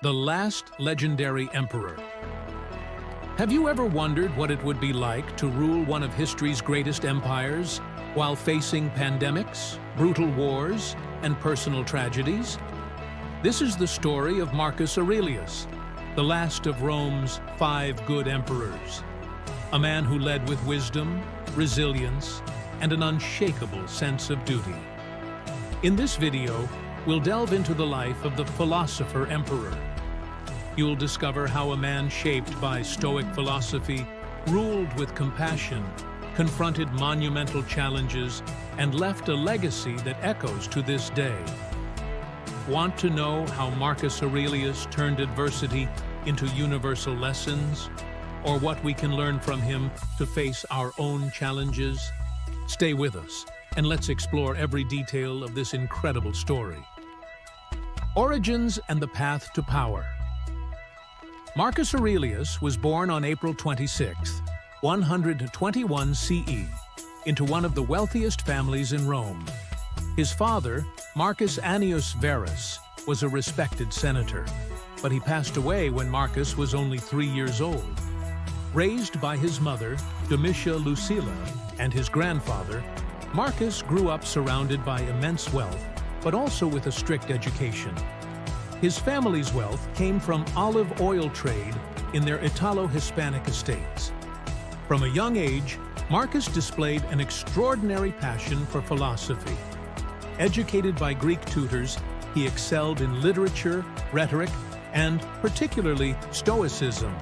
the last legendary emperor. Have you ever wondered what it would be like to rule one of history's greatest empires while facing pandemics, brutal wars, and personal tragedies? This is the story of Marcus Aurelius, the last of Rome's 5 good emperors. A man who led with wisdom, resilience, and an unshakable sense of duty. In this video, we'll delve into the life of the Philosopher Emperor. You'll discover how a man shaped by Stoic philosophy ruled with compassion, confronted monumental challenges, and left a legacy that echoes to this day. Want to know how Marcus Aurelius turned adversity into universal lessons, or what we can learn from him to face our own challenges? Stay with us, and let's explore every detail of this incredible story. Origins and the path to power. Marcus Aurelius was born on April 26, 121 CE, into one of the wealthiest families in Rome. His father, Marcus Annius Verus, was a respected senator, but he passed away when Marcus was only 3 years old. Raised by his mother, Domitia Lucilla, and his grandfather, Marcus grew up surrounded by immense wealth, but also with a strict education. His family's wealth came from olive oil trade in their Italo-Hispanic estates. From a young age, Marcus displayed an extraordinary passion for philosophy. Educated by Greek tutors, he excelled in literature, rhetoric, and particularly Stoicism,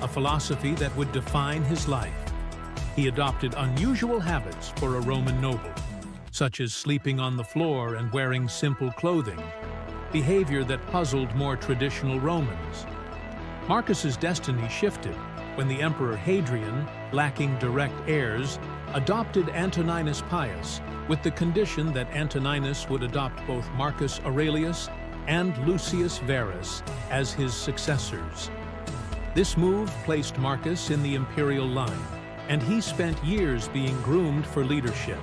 a philosophy that would define his life. He adopted unusual habits for a Roman noble, such as sleeping on the floor and wearing simple clothing, behavior that puzzled more traditional Romans. Marcus's destiny shifted when the Emperor Hadrian, lacking direct heirs, adopted Antoninus Pius, with the condition that Antoninus would adopt both Marcus Aurelius and Lucius Verus as his successors. This move placed Marcus in the imperial line, and he spent years being groomed for leadership.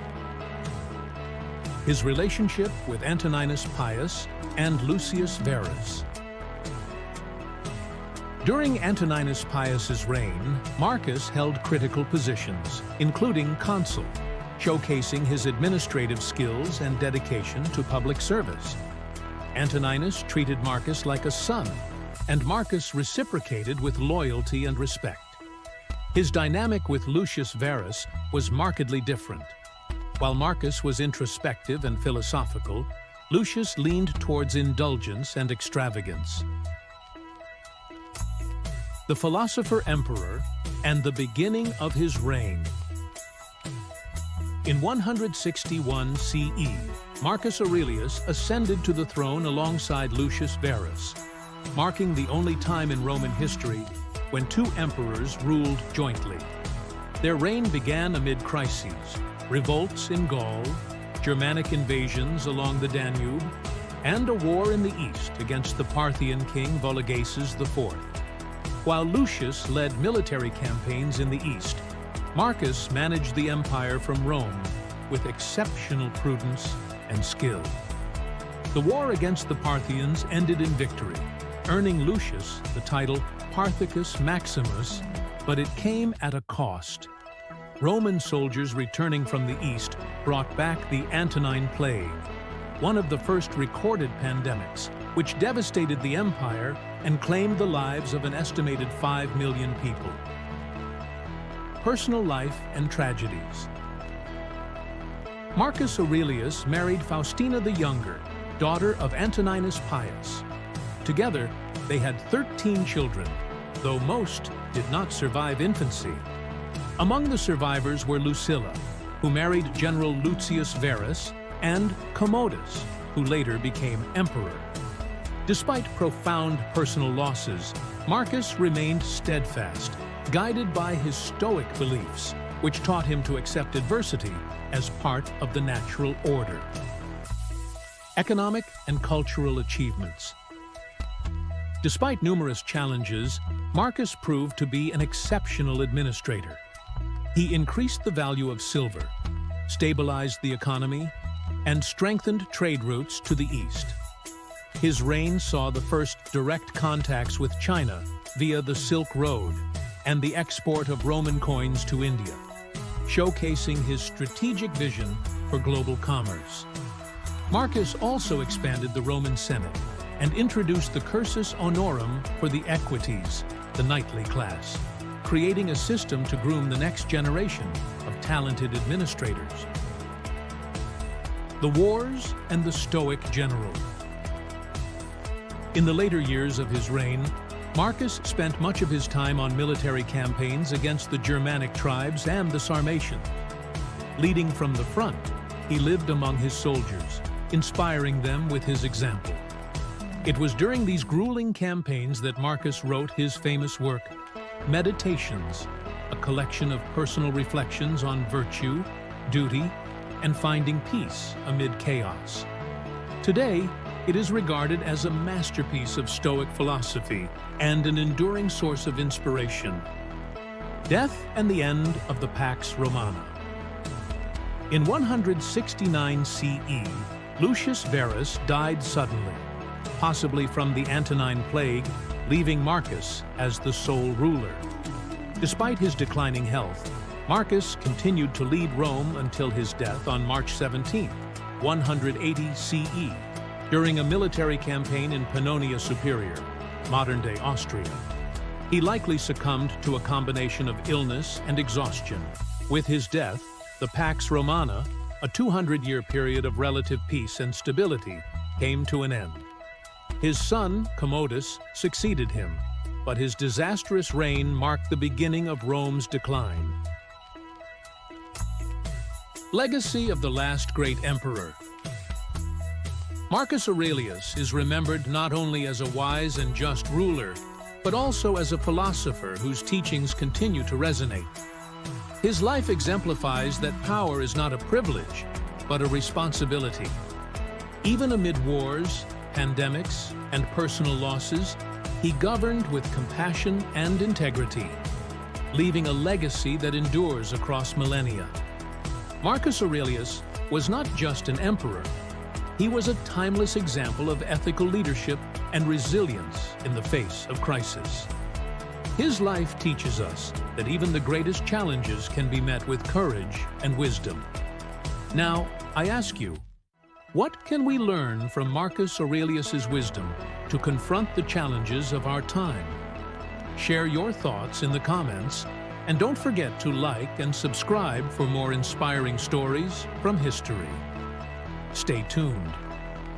His relationship with Antoninus Pius and Lucius Verus. During Antoninus Pius's reign, Marcus held critical positions, including consul, showcasing his administrative skills and dedication to public service. Antoninus treated Marcus like a son, and Marcus reciprocated with loyalty and respect. His dynamic with Lucius Verus was markedly different. While Marcus was introspective and philosophical, Lucius leaned towards indulgence and extravagance. The Philosopher Emperor and the beginning of his reign. In 161 CE, Marcus Aurelius ascended to the throne alongside Lucius Verus, marking the only time in Roman history when 2 emperors ruled jointly. Their reign began amid crises, revolts in Gaul, Germanic invasions along the Danube, and a war in the east against the Parthian king Vologases IV. While Lucius led military campaigns in the east, Marcus managed the empire from Rome with exceptional prudence and skill. The war against the Parthians ended in victory, earning Lucius the title Parthicus Maximus, but it came at a cost. Roman soldiers returning from the east brought back the Antonine Plague, one of the first recorded pandemics, which devastated the empire and claimed the lives of an estimated 5 million people. Personal life and tragedies. Marcus Aurelius married Faustina the Younger, daughter of Antoninus Pius. Together, they had 13 children, though most did not survive infancy. Among the survivors were Lucilla, who married General Lucius Verus, and Commodus, who later became emperor. Despite profound personal losses, Marcus remained steadfast, guided by his Stoic beliefs, which taught him to accept adversity as part of the natural order. Economic and cultural achievements. Despite numerous challenges, Marcus proved to be an exceptional administrator. He increased the value of silver, stabilized the economy, and strengthened trade routes to the east. His reign saw the first direct contacts with China via the Silk Road and the export of Roman coins to India, showcasing his strategic vision for global commerce. Marcus also expanded the Roman Senate and introduced the cursus honorum for the equites, the knightly class, creating a system to groom the next generation of talented administrators. The wars and the Stoic general. In the later years of his reign, Marcus spent much of his time on military campaigns against the Germanic tribes and the Sarmatians. Leading from the front, he lived among his soldiers, inspiring them with his example. It was during these grueling campaigns that Marcus wrote his famous work, Meditations, a collection of personal reflections on virtue, duty, and finding peace amid chaos. Today, it is regarded as a masterpiece of Stoic philosophy and an enduring source of inspiration. Death and the end of the Pax Romana. In 169 CE, Lucius Verus died suddenly, possibly from the Antonine Plague, leaving Marcus as the sole ruler. Despite his declining health, Marcus continued to lead Rome until his death on March 17, 180 CE, during a military campaign in Pannonia Superior, modern-day Austria. He likely succumbed to a combination of illness and exhaustion. With his death, the Pax Romana, a 200-year period of relative peace and stability, came to an end. His son, Commodus, succeeded him, but his disastrous reign marked the beginning of Rome's decline. Legacy of the last great emperor. Marcus Aurelius is remembered not only as a wise and just ruler, but also as a philosopher whose teachings continue to resonate. His life exemplifies that power is not a privilege, but a responsibility. Even amid wars, pandemics, and personal losses, he governed with compassion and integrity, leaving a legacy that endures across millennia. Marcus Aurelius was not just an emperor. He was a timeless example of ethical leadership and resilience in the face of crisis. His life teaches us that even the greatest challenges can be met with courage and wisdom. Now, I ask you, what can we learn from Marcus Aurelius's wisdom to confront the challenges of our time? Share your thoughts in the comments, and don't forget to like and subscribe for more inspiring stories from history. Stay tuned.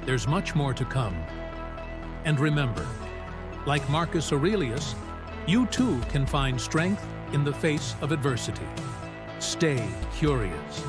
There's much more to come. And remember, like Marcus Aurelius, you too can find strength in the face of adversity. Stay curious.